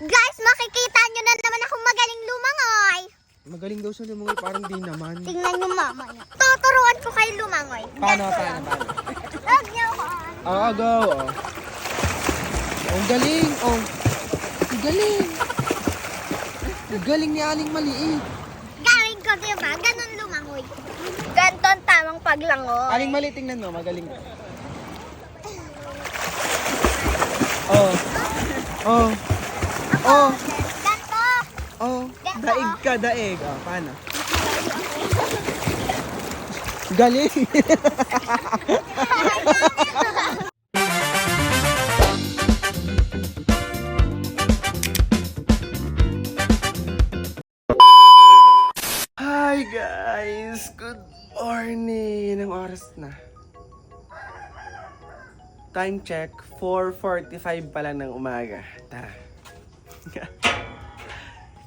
Guys, makikita nyo na naman akong magaling lumangoy. Magaling daw siya lumangoy, parang di naman. Tingnan nyo mamaya. Tuturuan ko kayo lumangoy. Paano? Huwag nyo ako. Go. Oh. Ang galing. Oh. Ang galing. Ang galing ni Aling Maliit. Gawin ko, diba? Ganun lumangoy. Ganto ang tamang paglangoy. Aling Maliit, tingnan mo. Magaling. Oh. Oh. Oh. Ganto. Oh. Daig ka, daig. Oh, paano? Galing. Hi guys! Good morning! Anong oras na? Time check, 4:45 pa lang ng umaga. Tara.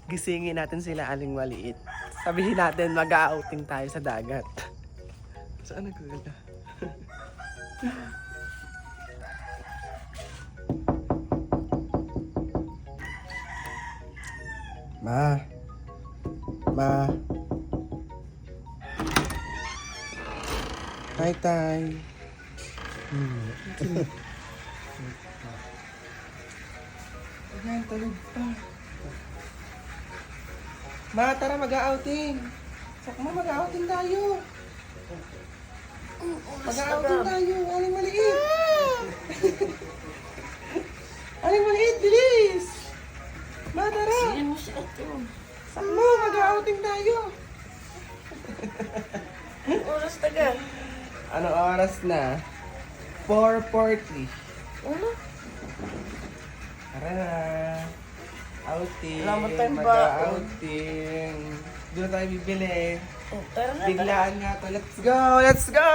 Gisingin natin sila Aling Maliit. Sabihin natin mag-outing tayo sa dagat. Saan nagkagala? Ma. Hi, Tay. Ayan, tulog pa. Ma, tara mag-outing. Sakmo, mag-outing tayo. Mag-outing tayo, Aling Maliit. Aling Maliit, bilis. Ma, tara. Sakmo, mag-outing tayo. Oras taga. Ano oras na? 4:40. Ano? Tara na. Outing. Wala mo tayong Mag-outing. Doon tayo bibili. Oh, tara na. Biglaan nga to. Let's go! Let's go!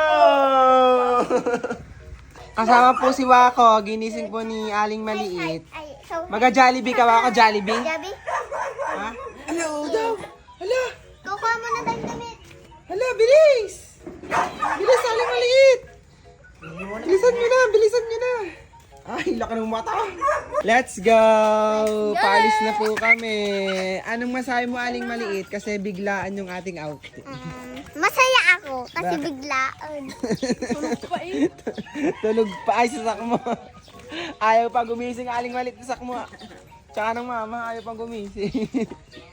Kasama po si Wako. Ginising po ni Aling Maliit. Maga-Jollibee ka, Wako? Jollibee? Gabi, Ha? Hala, daw. Hala! kukuha mo na tayong damit. Hala, bilis! Bilis, Aling Maliit! Bilisan nyo na! Bilisan nyo na! Ay, laki ng mata! Let's go! Paalis na po kami. Anong masabi mo, Aling Maliit? Kasi biglaan yung ating outing. Masaya ako kasi biglaan. Tulog pa. Ay, sasak mo. Ayaw pa gumising, Aling Maliit. Sasak mo. Tsaka ng mama, ayaw pang gumising.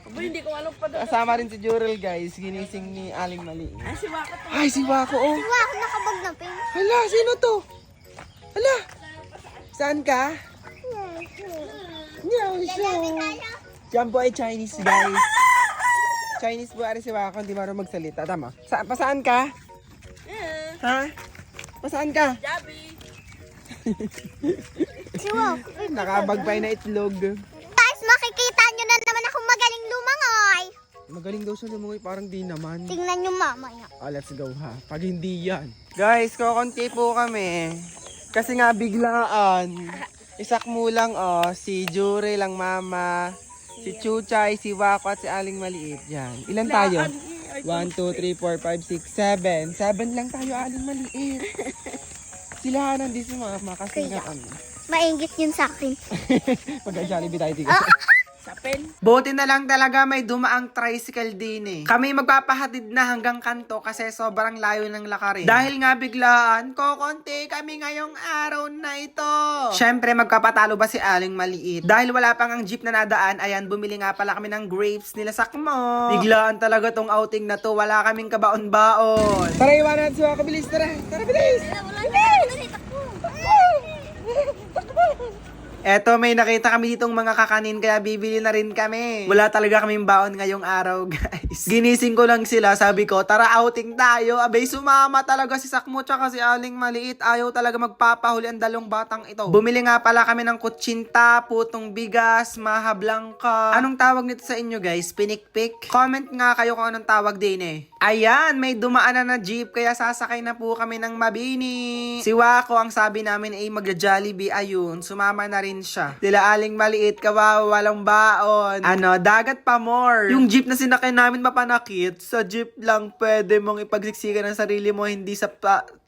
Aba, hindi ko alam pa doon. Kasama rin si Jurel, guys. Ginising ni Aling Maliit. Ay, si Waka to. Ay, si Wako, oh. Diba ako nakabag na pink? Hala, sino to? Hala. Saan ka? Meow, show. Yan po ay Chinese, guys. Chinese po, ari si Wako. Hindi marunong magsalita. Tama. Pasaan ka? Ha? Pasaan ka? Jabi. Nakabagbay na itlog. Guys, makikita nyo na naman akong magaling lumangoy. Magaling daw siya lumangoy, parang di naman. Tingnan nyo mamaya. Let's go ha. Pag hindi yan. Guys, kukunti po kami. Kasi nga biglaan. Isak mo lang si Jure lang mama, si Chuchay, si Wako at si Aling Maliit. Yan. Ilan tayo? 1, 2, 3, 4, 5, 6, 7. 7 lang tayo, Aling Maliit. Sila nandito si mama kasi nga Maingit yun sa akin. Mag-Jollibee tayo dito. Sapin. Buti na lang talaga may dumaang tricycle din eh. Kami magpapahatid na hanggang kanto kasi sobrang layo ng lakarin. Dahil nga biglaan, kokonti kami ngayong araw na ito. Syempre magpapatalo ba si Aling Maliit? Dahil wala pang ang jeep na nadaan, ayan bumili nga pala kami ng grapes nila Sakmo. Biglaan talaga tong outing na to, wala kaming kabaon-baon. Tara iwanan si Wako, bilis tara. Tara bilis. Eto, may nakita kami ditong mga kakanin kaya bibili na rin kami. Wala talaga kaming baon ngayong araw, guys. Ginising ko lang sila, sabi ko, tara outing tayo. Abay, sumama talaga si Sakmo tsaka si Aling Maliit. Ayaw talaga magpapahuli ang dalawang batang ito. Bumili nga pala kami ng kutsinta, putong bigas, mahablangka. Anong tawag nito sa inyo, guys? Pinikpik? Comment nga kayo kung anong tawag din eh. Ayan, may dumaan na jeep kaya sasakay na po kami ng mabini. Si Wako, ang sabi namin ay mag-Jollibee. Ayun, sumama na rin siya. Sila Aling Maliit, kawawa, walang baon. Dagat pa more. Yung jeep na sinakay namin mapanakit, sa jeep lang pwede mong ipagsiksikan ang sarili mo, hindi sa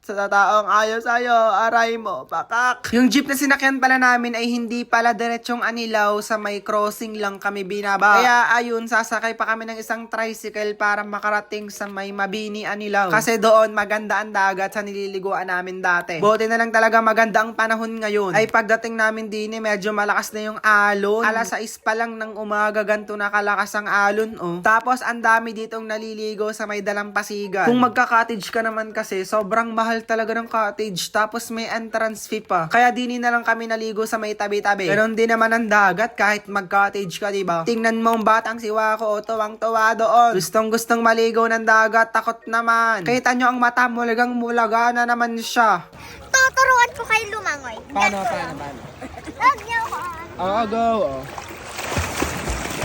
Sa taong ayaw sa'yo, aray mo, pakak. Yung jeep na sinakyan pala namin ay hindi pala diretsyong Anilaw, sa may crossing lang kami binaba. Kaya ayun, sasakay pa kami ng isang tricycle para makarating sa may Mabini, Anilaw. Kasi doon maganda ang dagat sa nililiguan namin dati. Buti na lang talaga maganda ang panahon ngayon. Ay pagdating namin din medyo malakas na yung alon. Alas 6 pa lang ng umaga, ganito na kalakas ang alon, oh. Tapos ang dami ditong naliligo sa may Dalampasigan. Kung magka-cottage ka naman kasi, sobrang mahal talaga ng cottage. Tapos may entrance fee pa. Kaya dini na lang kami naligo sa may tabi-tabi. Ganon din naman ang dagat kahit mag-cottage ka, diba? Tingnan mo ang batang siwa ko, tuwang-tuwa doon. Gustong-gustong maligo ng dagat, takot naman. Kita nyo ang mata, mulagang-mulaga na naman siya. Tuturuan ko kayo lumangoy. Paano? Huwag niyo ako. Oo, go. Oh.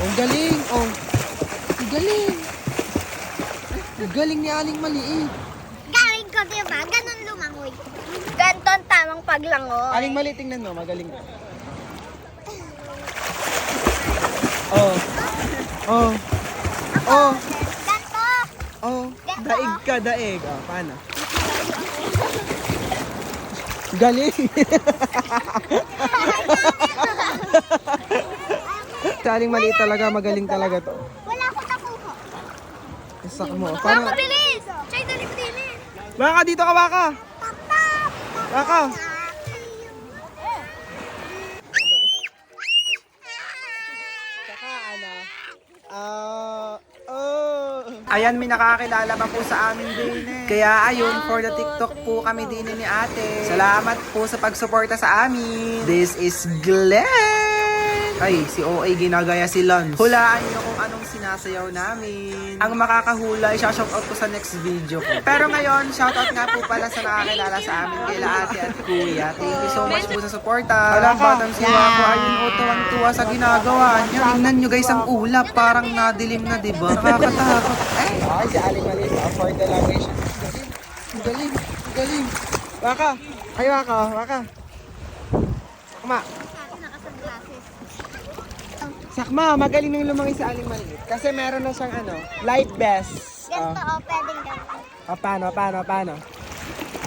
Ang galing. Oh. Ang galing. Ang galing ni Aling Maliit. Gawin ko, diba? Ganun lumangoy. Ganito ang tamang paglangoy. Aling Maliit, tingnan mo. Magaling ka. Oh. Oh. Oh. Ganito. Oh. Daig ka, daig. Oh, paano? Galing. Sa Aling Maliit talaga, magaling talaga to. Wala akong nakuha. Isak mo. Wala Paano? ko bilis. Chay, dali mo din eh. Baka dito ka, baka. Baka. Ayan, may nakakilala pa po sa amin din eh. Kaya ayun, for the TikTok po kami din ni ate. Salamat po sa pagsuporta sa amin. This is Glenn. Ay, si OA ginagaya si Lance. Hulaan nyo kung anong sinasayaw namin. Ang makakahula, i-shoutout ko sa next video ko. Pero ngayon, shoutout nga po pala sa nakakilala sa amin kaila ate at kuya. Thank you so much po sa suporta. Alam batang siwa ko, ayun o, tuwang-tuwa sa ginagawa niya. Tingnan nyo guys ang ulap, parang nadilim na, diba? Nakakatakot. Ay, si Aling Maliit, for the language. Ang galing, ang galing. Waka, ay waka. Kuma. Sakma, magaling nang lumangoy sa Aling Maliit. Kasi meron na siyang life vest. Ganito, pwedeng ganito. Paano?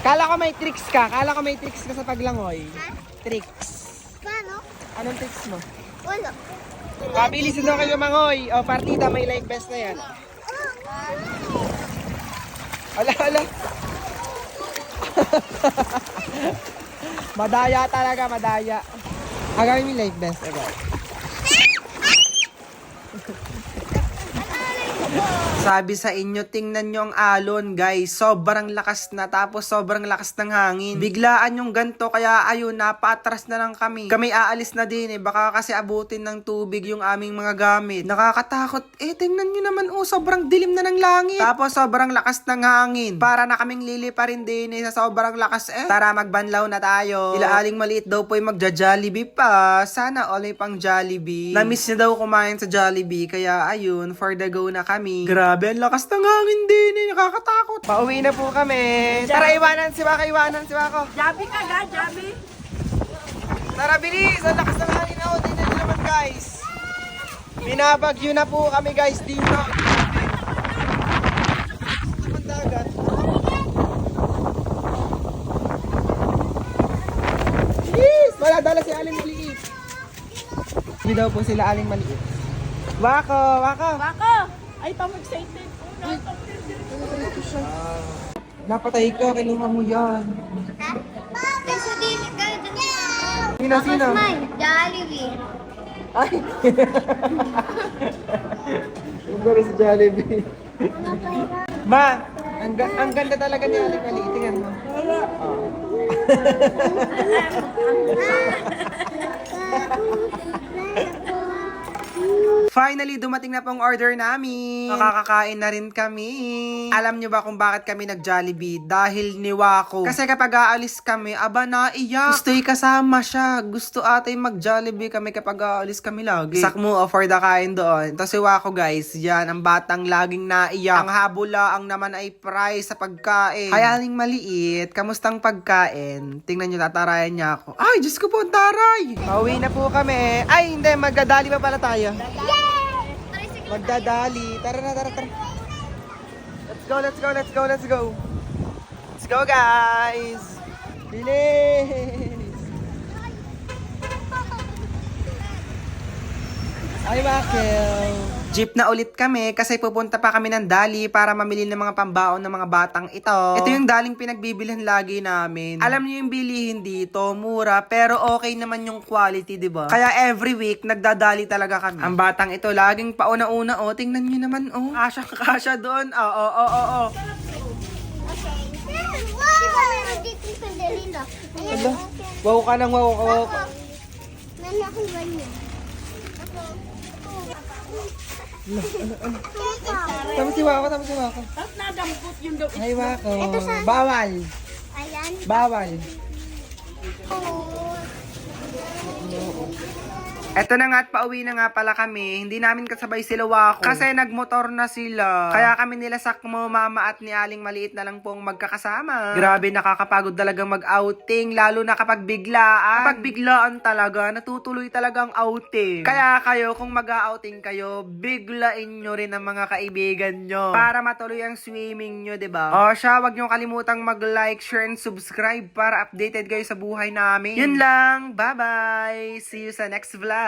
Kala ko may tricks ka sa paglangoy. Ha? Tricks. Paano? Anong tricks mo? Wala. Pabilis daw kayo lumangoy. O, partida, may life vest na yan. Ala. Madaya talaga, madaya. Agawin mo yung life vest, agawin. Sabi sa inyo, tingnan nyo ang alon, guys. Sobrang lakas na, tapos sobrang lakas ng hangin. Biglaan yung ganto, kaya ayun, napatras na lang kami. Kami aalis na din baka kasi abutin ng tubig yung aming mga gamit. Nakakatakot. Tingnan nyo naman, sobrang dilim na ng langit. Tapos sobrang lakas ng hangin. Para na kaming lilipa rin din sa sobrang lakas. Tara, magbanlaw na tayo. Ila Aling Maliit daw po mag-Jollibee pa. Sana all may pang Jollibee. Namiss niya daw kumain sa Jollibee, kaya ayun, for the go na kami. Grabe, ang lakas ng hangin din nakakatakot. Pauwi na po kami. Tara, iwanan si Wako. Jabi ka ga, Jabi. Tara, bilis! Ang lakas ng hangin ako. Tingnan nyo naman, guys. Binabagyo na po kami, guys, dito. Ang dagat. Yes! Wala, dala si Aling Maliit. Hindi daw po sila Aling Maliit. Wako! Bako! Ay, pamag-excited. Napatay ka, kinuha mo yan. Ha? Kasi din, kayo dun. Sino? Jollibee. Ay! Yung garo sa Jollibee. Ma, ang ganda talaga ni Aling Maliit. Tingnan mo. Finally, dumating na pong order namin. Makakakain na rin kami. Alam nyo ba kung bakit kami nag-Jollibee? Dahil ni Wako. Kasi kapag aalis kami, aba naiyak. Gusto'y kasama siya. Gusto atay mag-Jollibee kami kapag aalis kami lagi. Sakmo for the kain doon. Ito si Wako, guys. Yan, ang batang laging naiyak. Ang habula ang naman ay price sa pagkain. Ay, Aling Maliit, kamustang pagkain? Tingnan nyo, tatarayan niya ako. Ay, Diyos ko po, taray! Pauwi na po kami. Ay, hindi, magdadali pa pala tayo. Magdadali. Tara na. Let's go. go, guys! Bilis! Ay, Makel! Jeep na ulit kami kasi pupunta pa kami ng Dali para mamili ng mga pambaon ng mga batang ito. Ito yung daling pinagbibilhan lagi namin. Alam niyo yung bilihin dito, mura pero okay naman yung quality, 'di ba? Kaya every week nagdadali talaga kami. Ang batang ito laging pauna-una, oh. Tingnan niyo naman, oh. Kasya doon. Oo. Wow! Dito yung pandalila. Ala, wow ka nang wow. Malaki ba niya? Tama si Wako. Tapos nadampot yung daw. Ay, Wako. Ito sa- Bawal. Ayan. Bawal. Oh. Eto na nga at pauwi na nga pala kami. Hindi namin kasabay sila Wako. Kasi nagmotor na sila. Kaya kami nila Sakmo, Mama at ni Aling Maliit na lang pong magkakasama. Grabe, nakakapagod talagang mag-outing. Lalo na kapag biglaan. Kapag biglaan talaga, natutuloy talagang outing. Kaya kayo, kung mag-outing kayo, biglain nyo rin ang mga kaibigan nyo. Para matuloy ang swimming nyo, 'di ba? O siya, wag nyo kalimutang mag-like, share, and subscribe para updated kayo sa buhay namin. Yun lang. Bye-bye. See you sa next vlog.